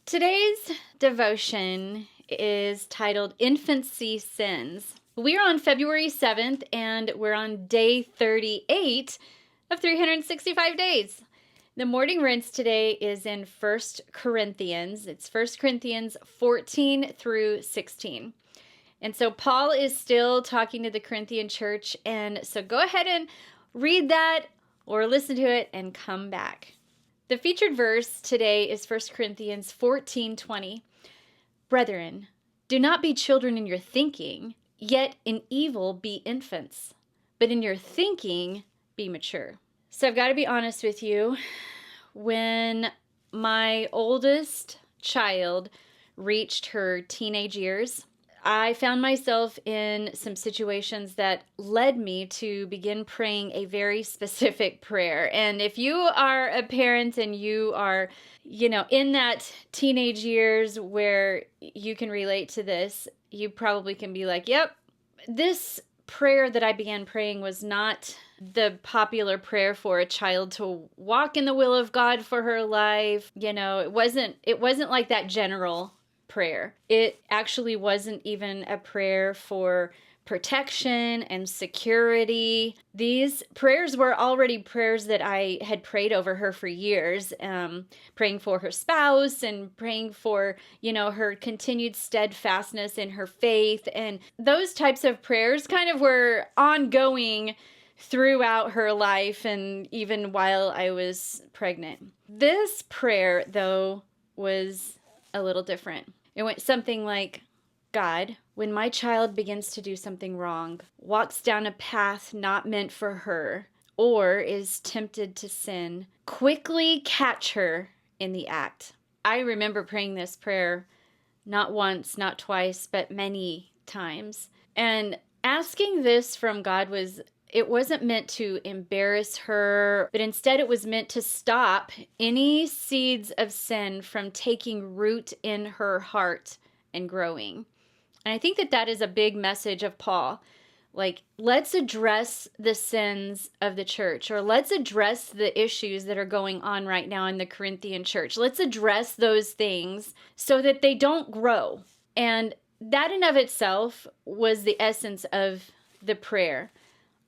Today's devotion is titled Infancy Sins. We are on February 7th and we're on day 38 of 365 days. The morning rinse today is in 1 Corinthians. It's 1 Corinthians 14 through 16. And so Paul is still talking to the Corinthian church. And so go ahead and read that or listen to it and come back. The featured verse today is 1 Corinthians 14:20. Brethren, do not be children in your thinking, yet in evil be infants, but in your thinking be mature. So I've got to be honest with you. When my oldest child reached her teenage years, I found myself in some situations that led me to begin praying a very specific prayer. And if you are a parent and you are, in that teenage years where you can relate to this, you probably can be like, yep, this prayer that I began praying was not the popular prayer for a child to walk in the will of God for her life. It wasn't like that general prayer. It actually wasn't even a prayer for protection and security. These prayers were already prayers that I had prayed over her for years, praying for her spouse and praying for, her continued steadfastness in her faith. And those types of prayers kind of were ongoing throughout her life and even while I was pregnant. This prayer, though, was a little different. It went something like, God, when my child begins to do something wrong, walks down a path not meant for her, or is tempted to sin, quickly catch her in the act. I remember praying this prayer not once, not twice, but many times. And asking this from God it wasn't meant to embarrass her, but instead it was meant to stop any seeds of sin from taking root in her heart and growing. And I think that is a big message of Paul. Like, let's address the sins of the church, or let's address the issues that are going on right now in the Corinthian church. Let's address those things so that they don't grow. And that in of itself was the essence of the prayer.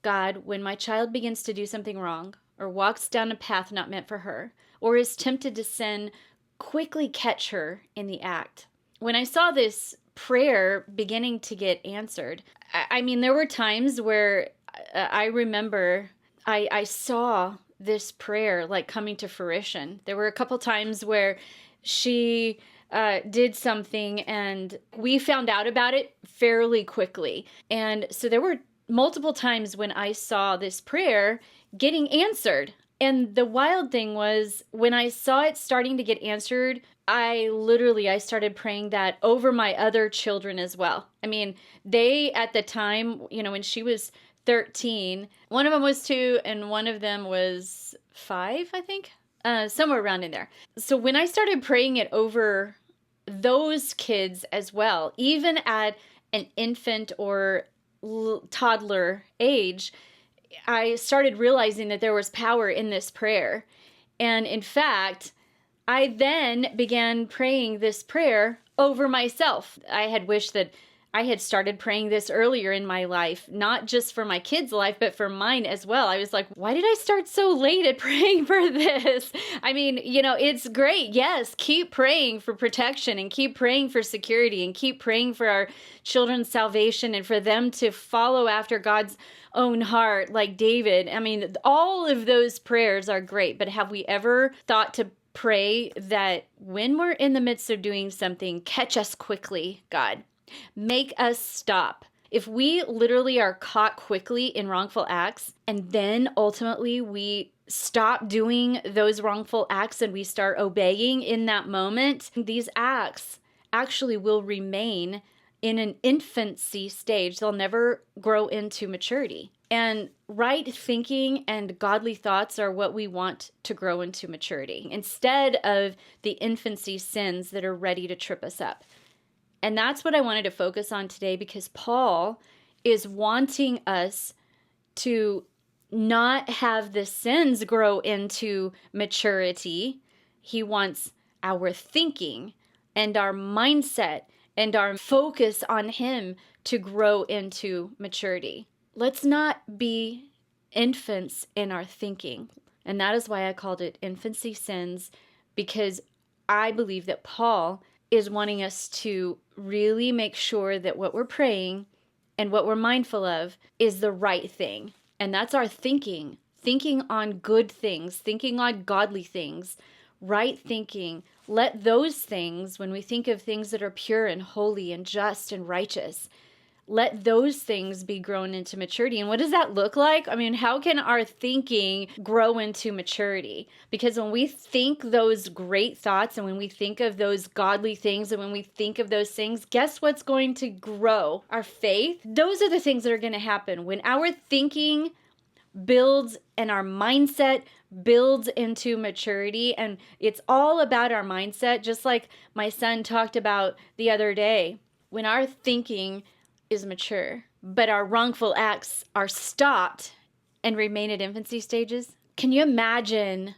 God, when my child begins to do something wrong, or walks down a path not meant for her, or is tempted to sin, quickly catch her in the act. When I saw this prayer beginning to get answered, there were times where I remember I saw this prayer like coming to fruition. There were a couple times where she did something and we found out about it fairly quickly. And so there were multiple times when I saw this prayer getting answered. And the wild thing was when I saw it starting to get answered, I started praying that over my other children as well. They at the time, when she was 13, one of them was 2 and one of them was 5, I think, somewhere around in there. So when I started praying it over those kids as well, even at an infant or toddler age, I started realizing that there was power in this prayer. And in fact, I then began praying this prayer over myself. I had wished that I had started praying this earlier in my life, not just for my kids' life, but for mine as well. I was like, why did I start so late at praying for this? It's great. Yes, keep praying for protection and keep praying for security and keep praying for our children's salvation and for them to follow after God's own heart like David. All of those prayers are great, but have we ever thought to pray that when we're in the midst of doing something, catch us quickly, God? Make us stop. If we literally are caught quickly in wrongful acts and then ultimately we stop doing those wrongful acts and we start obeying in that moment, these acts actually will remain in an infancy stage. They'll never grow into maturity. And right thinking and godly thoughts are what we want to grow into maturity instead of the infancy sins that are ready to trip us up. And that's what I wanted to focus on today, because Paul is wanting us to not have the sins grow into maturity. He wants our thinking, and our mindset and our focus on Him to grow into maturity. Let's not be infants in our thinking. And that is why I called it Infancy Sins, because I believe that Paul is wanting us to really make sure that what we're praying and what we're mindful of is the right thing. And that's our thinking on good things, thinking on godly things, right thinking. Let those things, when we think of things that are pure and holy and just and righteous, let those things be grown into maturity. And what does that look like? I mean, how can our thinking grow into maturity? Because when we think those great thoughts and when we think of those godly things and when we think of those things, guess what's going to grow? Our faith. Those are the things that are going to happen. When our thinking builds and our mindset builds into maturity, and it's all about our mindset, just like my son talked about the other day. When our thinking is mature, but our wrongful acts are stopped and remain at infancy stages. Can you imagine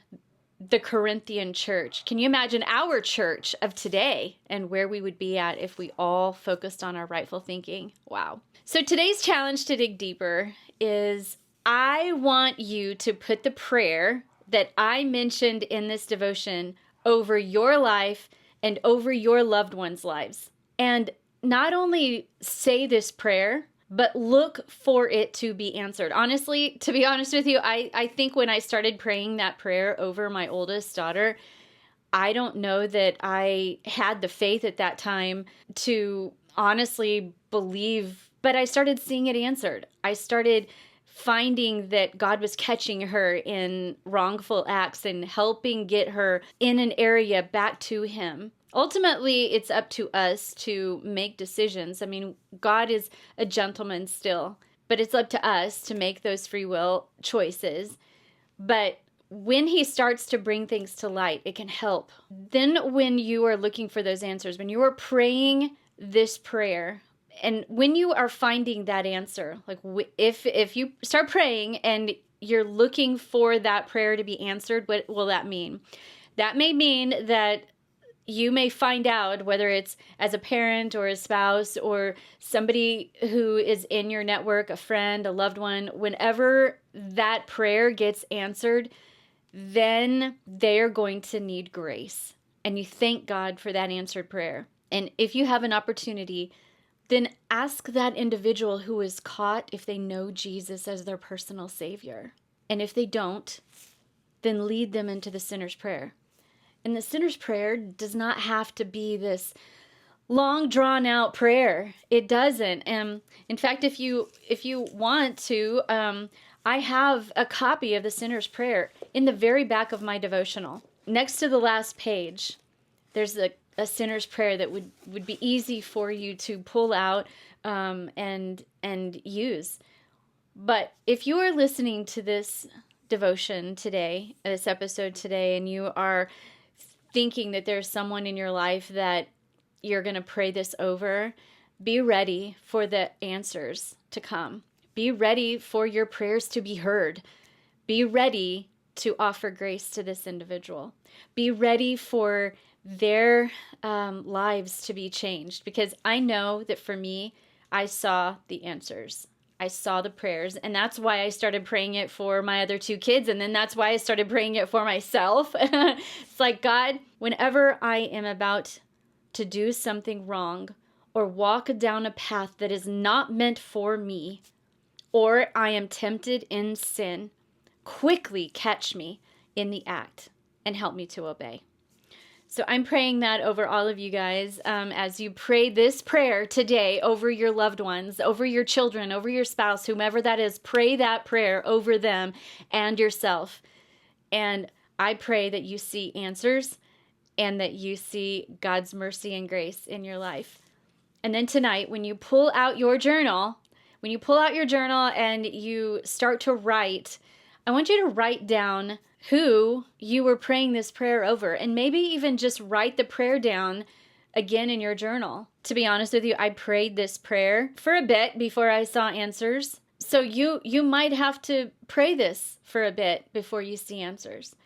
the Corinthian church? Can you imagine our church of today and where we would be at if we all focused on our rightful thinking? Wow. So today's challenge to dig deeper is I want you to put the prayer that I mentioned in this devotion over your life and over your loved ones' lives. And not only say this prayer, but look for it to be answered. Honestly, to be honest with you, I think when I started praying that prayer over my oldest daughter, I don't know that I had the faith at that time to honestly believe, but I started seeing it answered. I started finding that God was catching her in wrongful acts and helping get her in an area back to Him. Ultimately, it's up to us to make decisions. I mean, God is a gentleman still, but it's up to us to make those free will choices. But when He starts to bring things to light, it can help. Then when you are looking for those answers, when you are praying this prayer, and when you are finding that answer, like if you start praying and you're looking for that prayer to be answered, what will that mean? That may mean that you may find out, whether it's as a parent or a spouse or somebody who is in your network, a friend, a loved one, whenever that prayer gets answered, then they're going to need grace. And you thank God for that answered prayer. And if you have an opportunity, then ask that individual who is caught if they know Jesus as their personal Savior. And if they don't, then lead them into the sinner's prayer. And the sinner's prayer does not have to be this long drawn out prayer. It doesn't. In fact, if you want to, I have a copy of the sinner's prayer in the very back of my devotional. Next to the last page, there's a sinner's prayer that would be easy for you to pull out and use. But if you are listening to this devotion today, this episode today, and you are thinking that there's someone in your life that you're going to pray this over, be ready for the answers to come. Be ready for your prayers to be heard. Be ready to offer grace to this individual. Be ready for their lives to be changed, because I know that for me, I saw the answers. I saw the prayers, and that's why I started praying it for my other two kids, and then that's why I started praying it for myself. It's like, God, whenever I am about to do something wrong or walk down a path that is not meant for me, or I am tempted in sin, quickly catch me in the act and help me to obey. So I'm praying that over all of you guys as you pray this prayer today over your loved ones, over your children, over your spouse, whomever that is. Pray that prayer over them and yourself. And I pray that you see answers and that you see God's mercy and grace in your life. And then tonight, when you pull out your journal, and you start to write, I want you to write down who you were praying this prayer over, and maybe even just write the prayer down again in your journal. To be honest with you, I prayed this prayer for a bit before I saw answers. So you might have to pray this for a bit before you see answers.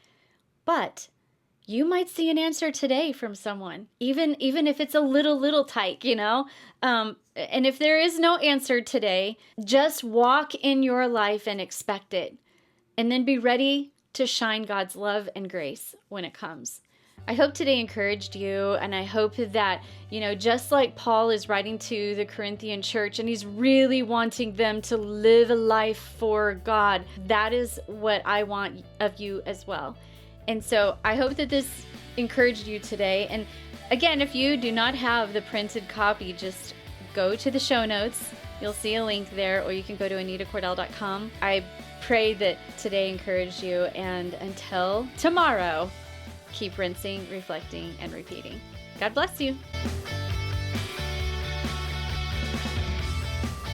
But you might see an answer today from someone, even if it's a little tyke, and if there is no answer today, just walk in your life and expect it, and then be ready to shine God's love and grace when it comes. I hope today encouraged you, and I hope that, just like Paul is writing to the Corinthian church and he's really wanting them to live a life for God, that is what I want of you as well. And so I hope that this encouraged you today. And again, if you do not have the printed copy, just go to the show notes. You'll see a link there, or you can go to anitacordell.com. I pray that today encouraged you, and until tomorrow, keep rinsing, reflecting, and repeating. God bless you.